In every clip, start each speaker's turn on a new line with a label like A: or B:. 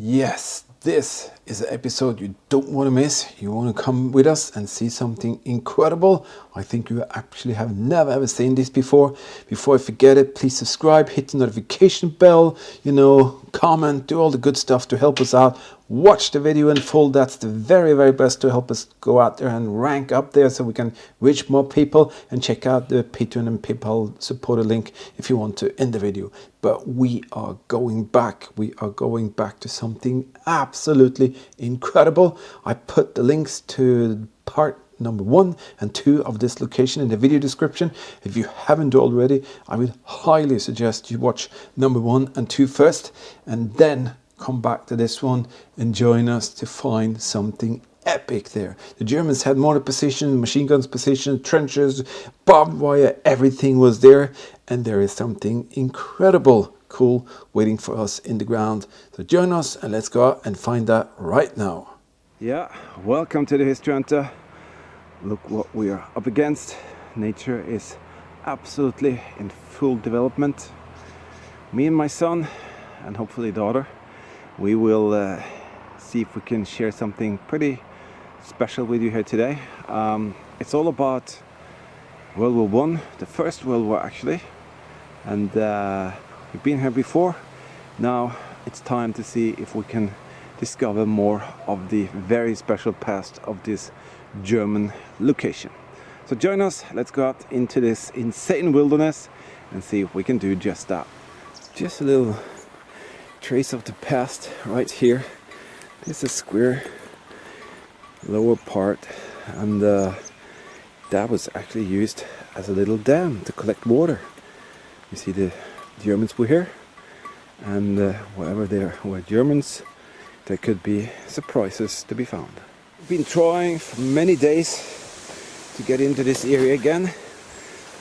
A: Yes, this is an episode you don't want to miss. You want to come with us and see something incredible. I think you actually have never ever seen this before. Before I forget it, please subscribe, hit the notification bell, comment, do all the good stuff to help us out. Watch the video in full. That's the very, very best to help us go out there and rank up there so we can reach more people. And check out the Patreon and PayPal supporter link if you want to in the video. But we are going back. We are going back to something absolutely incredible. I put the links to part number 1 and 2 of this location in the video description. If you haven't already, I would highly suggest you watch number 1 and 2 first, and then come back to this one and join us to find something epic there. The Germans had mortar position, machine guns position, trenches, barbed wire, everything was there, and there is something incredible cool waiting for us in the ground. So join us and let's go out and find that right now. Yeah, welcome to the History Hunter. Look what we are up against. Nature is absolutely in full development. Me and my son, and hopefully daughter, we will see if we can share something pretty special with you here today. It's all about World War I, the First World War actually, and we've been here before. Now it's time to see if we can discover more of the very special past of this German location. So join us, let's go out into this insane wilderness and see if we can do just that. Just a little trace of the past right here. This is square lower part, and that was actually used as a little dam to collect water. You see the Germans were here, and wherever there were Germans, there could be surprises to be found. We've been trying for many days to get into this area again,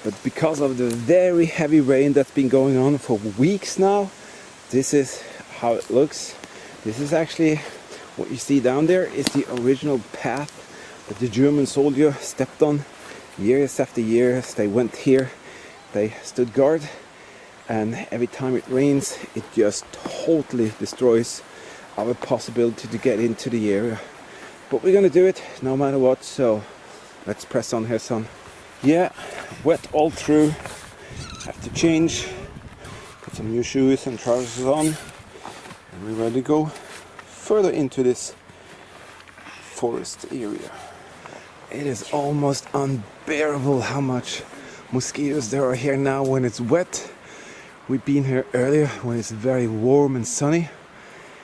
A: but because of the very heavy rain that's been going on for weeks now, this is how it looks. This is actually what you see down there is the original path that the German soldier stepped on years after years. They went here, they stood guard, and every time it rains it just totally destroys our possibility to get into the area. But we're gonna do it no matter what, so let's press on here, son. Yeah, wet all through, have to change, put some new shoes and trousers on, and we're ready to go further into this forest area. It is almost unbearable how much mosquitoes there are here now when it's wet. We've been here earlier when it's very warm and sunny,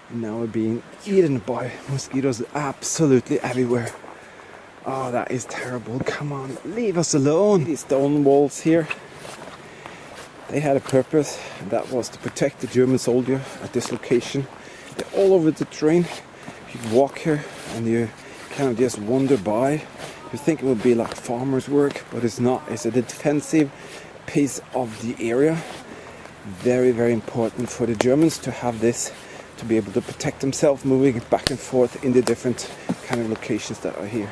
A: and now we're being eaten by mosquitoes absolutely everywhere. Oh, that is terrible. Come on, leave us alone. These stone walls here, they had a purpose, and that was to protect the German soldier at this location. They're all over the terrain. You walk here and you kind of just wander by. You think it would be like farmers' work, but it's not. It's a defensive piece of the area. Very, very important for the Germans to have this, to be able to protect themselves moving back and forth in the different kind of locations that are here.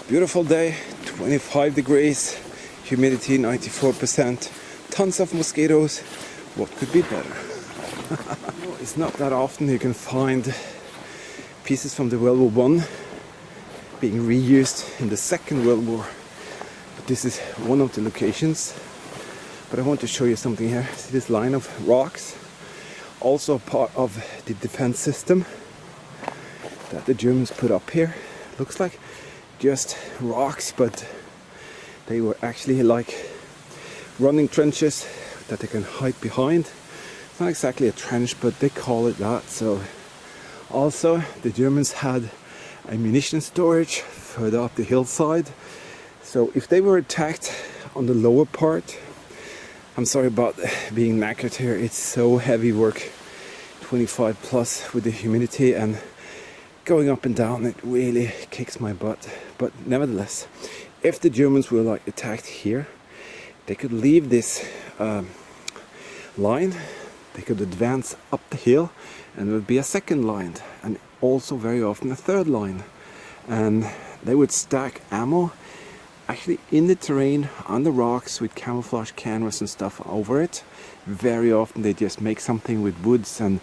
A: Beautiful day, 25 degrees, humidity 94%, tons of mosquitoes. What could be better? It's not that often you can find pieces from the World War I being reused in the Second World War. But this is one of the locations. But I want to show you something here. See this line of rocks? Also part of the defense system that the Germans put up here. Looks like just rocks, but they were actually like running trenches that they can hide behind. It's not exactly a trench, but they call it that. So also the Germans had ammunition storage further up the hillside. So if they were attacked on the lower part, I'm sorry about being knackered here, it's so heavy work. 25 plus with the humidity, and going up and down it really kicks my butt. But nevertheless, if the Germans were like attacked here, they could leave this line, they could advance up the hill, and there would be a second line, and also very often a third line, and they would stack ammo actually in the terrain on the rocks with camouflage canvas and stuff over it. Very often they just make something with woods and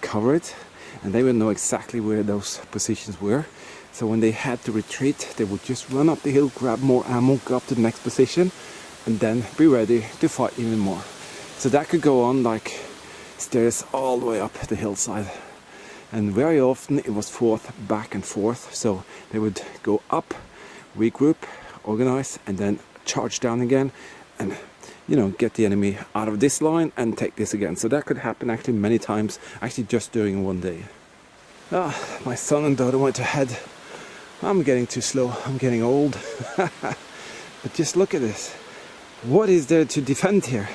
A: cover it, and they would know exactly where those positions were. So when they had to retreat, they would just run up the hill, grab more ammo, go up to the next position, and then be ready to fight even more. So that could go on like stairs all the way up the hillside. And very often it was fought back and forth. So they would go up, regroup, organize, and then charge down again, and you know, get the enemy out of this line and take this again. So that could happen actually many times, actually just during one day. My son and daughter went ahead. I'm getting too slow, I'm getting old. But just look at this. What is there to defend here?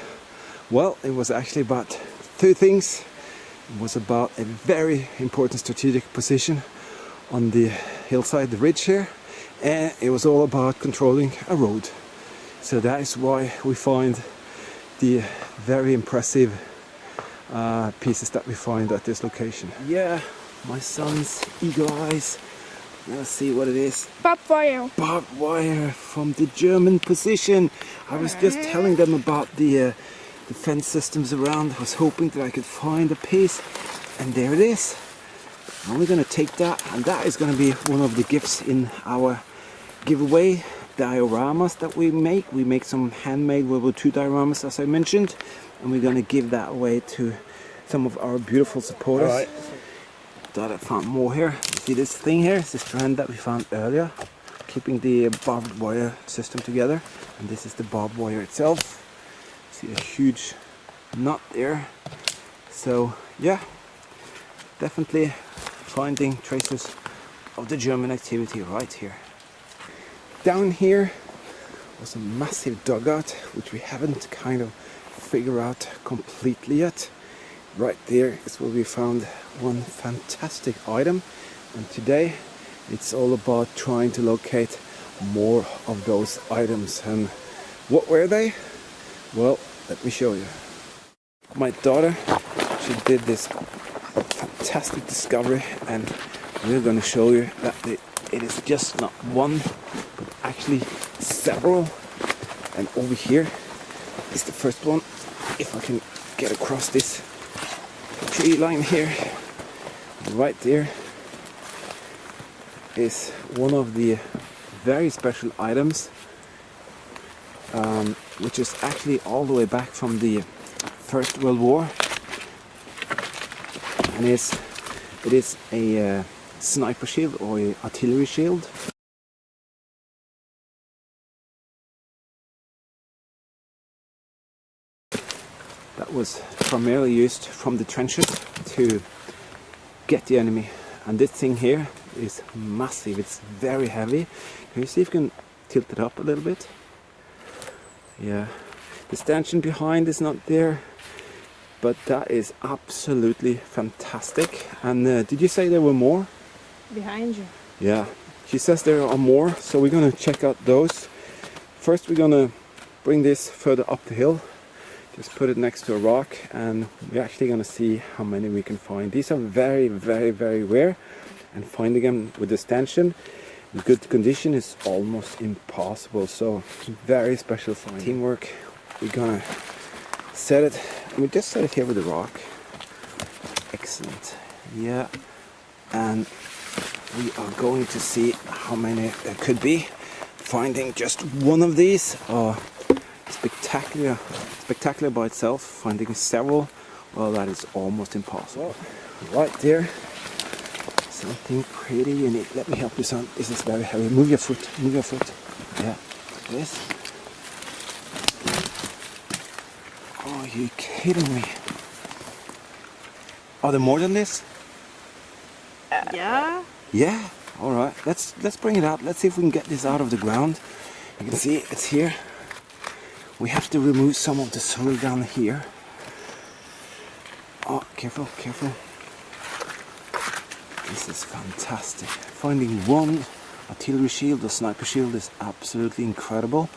A: Well, it was actually about two things. It was about a very important strategic position on the hillside, the ridge here, and it was all about controlling a road. So that is why we find the very impressive pieces that we find at this location. Yeah, my son's eagle eyes. Let's see what it is.
B: Barbed wire.
A: Barbed wire from the German position. I was just telling them about the defense systems around. I was hoping that I could find a piece, and there it is. Now we're going to take that, and that is going to be one of the gifts in our giveaway dioramas that we make. We make some handmade WW2 dioramas, as I mentioned, and we're going to give that away to some of our beautiful supporters. All right. Thought I found more here. See this thing here? It's the strand that we found earlier, keeping the barbed wire system together, and this is the barbed wire itself. See a huge knot there. So yeah, definitely finding traces of the German activity right here. Down here was a massive dugout, which we haven't kind of figured out completely yet. Right there is where we found one fantastic item, and today it's all about trying to locate more of those items. And what were they? Well, let me show you. My daughter, she did this fantastic discovery, and we're going to show you that it is just not one, but actually several. And over here is the first one. If I can get across this tree line here, right there is one of the very special items, which is actually all the way back from the First World War, and it is a sniper shield or an artillery shield. That was primarily used from the trenches to get the enemy. And this thing here is massive, it's very heavy. Can you see if you can tilt it up a little bit? Yeah, the stanchion behind is not there, but that is absolutely fantastic. And did you say there were more?
B: Behind you.
A: Yeah, she says there are more, so we're gonna check out those. First we're gonna bring this further up the hill. Just put it next to a rock, and we're actually going to see how many we can find. These are very, very, very rare, and finding them with the stanchion in good condition is almost impossible. So very special find. Teamwork. We're going to set it. We just set it here with the rock. Excellent. Yeah, and we are going to see how many there could be. Finding just one of these are spectacular by itself. Finding several, well, that is almost impossible. Right there, something pretty unique. Let me help you, son. This is very heavy. Move your foot. Move your foot. Yeah. This. Oh, are you kidding me? Are there more than this?
B: Yeah.
A: Yeah. All right. Let's bring it out. Let's see if we can get this out of the ground. You can see it's here. We have to remove some of the soil down here. Oh, careful, careful. This is fantastic. Finding one artillery shield or sniper shield is absolutely incredible.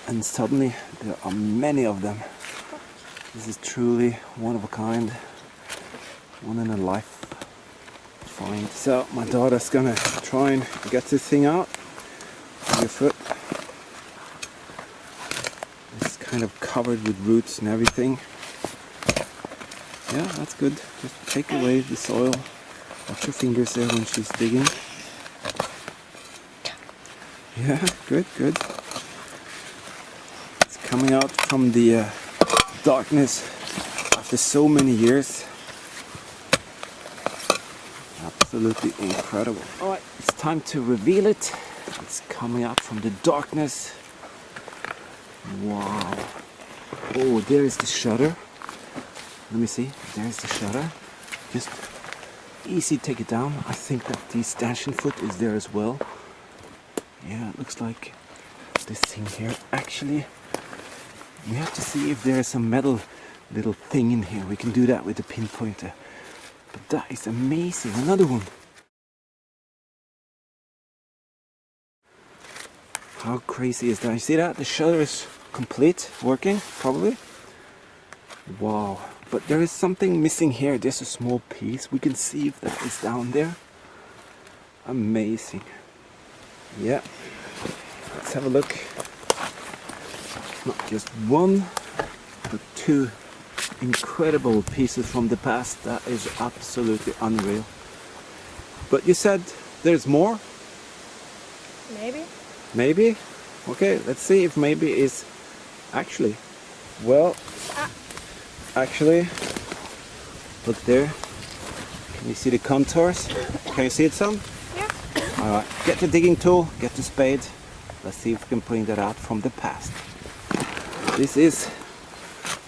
A: And suddenly there are many of them. This is truly one of a kind. One in a life find. So my daughter's gonna try and get this thing out on your foot. It's kind of covered with roots and everything. Yeah, that's good. Just take away the soil. Watch your fingers there when she's digging. Yeah, good, good. It's coming out from the darkness after so many years. Absolutely incredible. Alright, it's time to reveal it. It's coming out from the darkness. Wow. Oh, there is the shutter. Let me see. There's the shutter. Just easy take it down. I think that the stanchion foot is there as well. Yeah, it looks like this thing here. Actually, we have to see if there is some metal little thing in here. We can do that with the pinpointer. But that is amazing. Another one. How crazy is that? You see that? The shutter is complete, working, probably. Wow. But there is something missing here. There's a small piece. We can see if that is down there. Amazing. Yeah. Let's have a look. Not just one, but two incredible pieces from the past. That is absolutely unreal. But you said there's more?
B: Maybe.
A: Maybe? Okay, let's see if maybe is actually. Well, actually, look there. Can you see the contours? Can you see it some?
B: Yeah.
A: Alright, get the digging tool, get the spade. Let's see if we can bring that out from the past. This is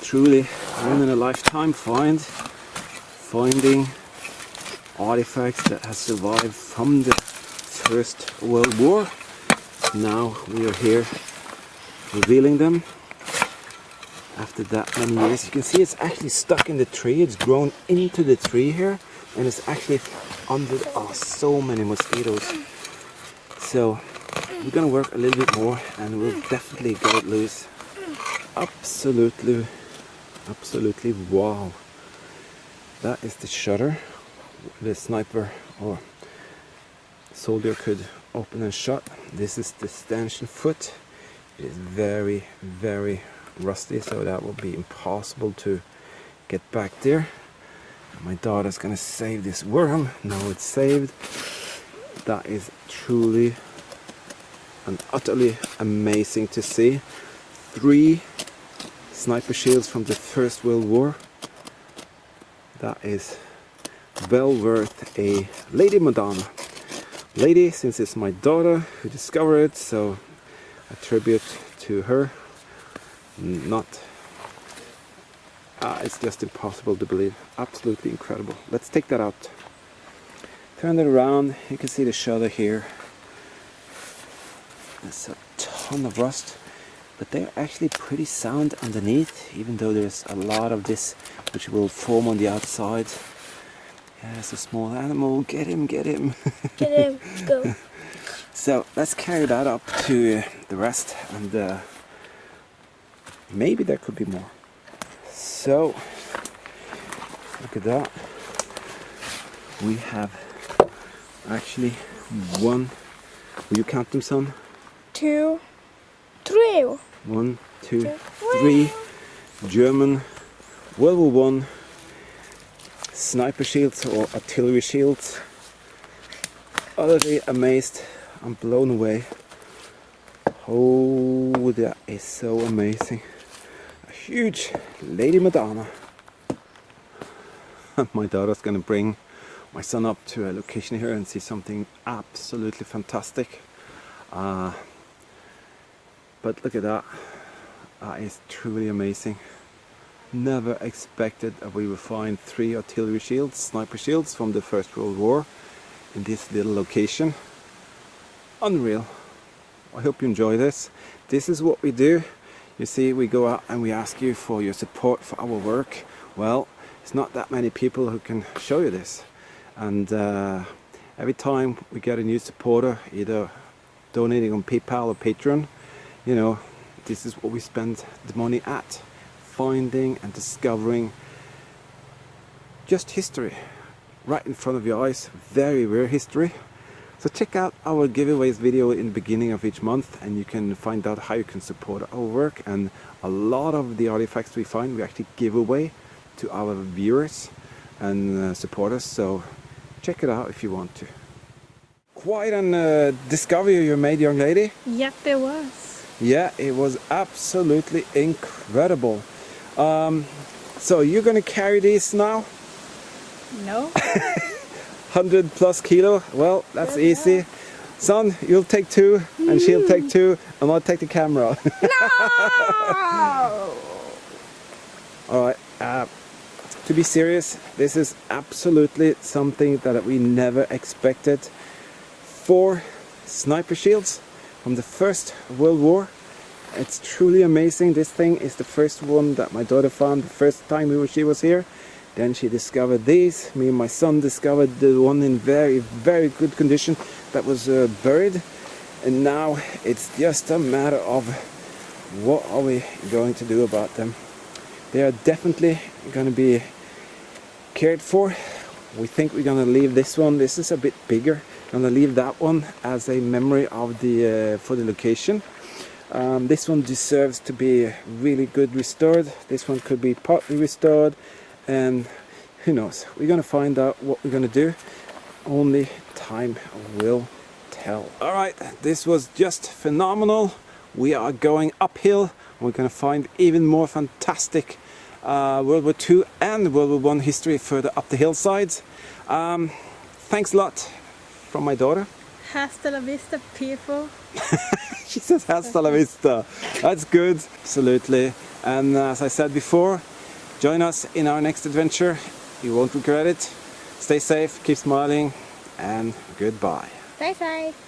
A: truly one in a lifetime finding artifacts that have survived from the First World War. Now we are here revealing them after that many years. You can see it's actually stuck in the tree. It's grown into the tree here, and it's actually under so many mosquitoes. So we're gonna work a little bit more and we'll definitely get it loose. Absolutely wow. That is the shutter the sniper or soldier could open and shut. This is the stanchion foot. It is very rusty, so that will be impossible to get back there. My daughter's gonna save this worm. Now it's saved. That is truly and utterly amazing to see. 3 sniper shields from the First World War. That is well worth a Lady Madonna. Lady, since it's my daughter who discovered it, so a tribute to her. It's just impossible to believe. Absolutely incredible. Let's take that out. Turn it around. You can see the shutter here. There's a ton of rust, but they're actually pretty sound underneath, even though there's a lot of this which will form on the outside. Yeah, it's a small animal. Get him, get him.
B: Get him, let's go.
A: So let's carry that up to the rest, and maybe there could be more. So look at that. We have actually 1. Will you count them, son?
B: 2, 3.
A: 1, 2, 3 German World War I sniper shields or artillery shields. Utterly amazed. I'm blown away. Oh, that is so amazing. A huge Lady Madonna. My daughter's gonna bring my son up to a location here and see something absolutely fantastic. But look at that. That is truly amazing. Never expected that we would find 3 artillery shields, sniper shields from the First World War in this little location. Unreal. I hope you enjoy this. This is what we do. You see, we go out and we ask you for your support for our work. Well, There's not that many people who can show you this. And every time we get a new supporter, either donating on PayPal or Patreon, you know, this is what we spend the money at. Finding and discovering just history right in front of your eyes. Very rare history. So check out our giveaways video in the beginning of each month, and you can find out how you can support our work. And a lot of the artifacts we find we actually give away to our viewers and supporters. So check it out if you want to. Quite an discovery you made, young lady.
B: Yep, it was.
A: Yeah, it was absolutely incredible. So you're gonna carry these now?
B: No.
A: 100 plus kilo? Well, that's easy. Son, you'll take 2 and she'll take 2 and I'll take the camera.
B: No!
A: Alright, to be serious, this is absolutely something that we never expected. 4 sniper shields from the First World War. It's truly amazing. This thing is the first one that my daughter found the first time she was here. Then she discovered these. Me and my son discovered the one in very, very good condition that was buried. And now it's just a matter of what are we going to do about them. They are definitely going to be cared for. We think we're going to leave this one. This is a bit bigger. I'm going to leave that one as a memory of the for the location. This one deserves to be really good restored. This one could be partly restored. And who knows, we're gonna find out what we're gonna do. Only time will tell. Alright, this was just phenomenal. We are going uphill. We're gonna find even more fantastic World War II and World War I history further up the hillsides. Thanks a lot from my daughter.
B: Hasta la vista, people.
A: She says hasta la vista. That's good, absolutely. And as I said before, join us in our next adventure. You won't regret it. Stay safe, keep smiling, and goodbye.
B: Stay safe.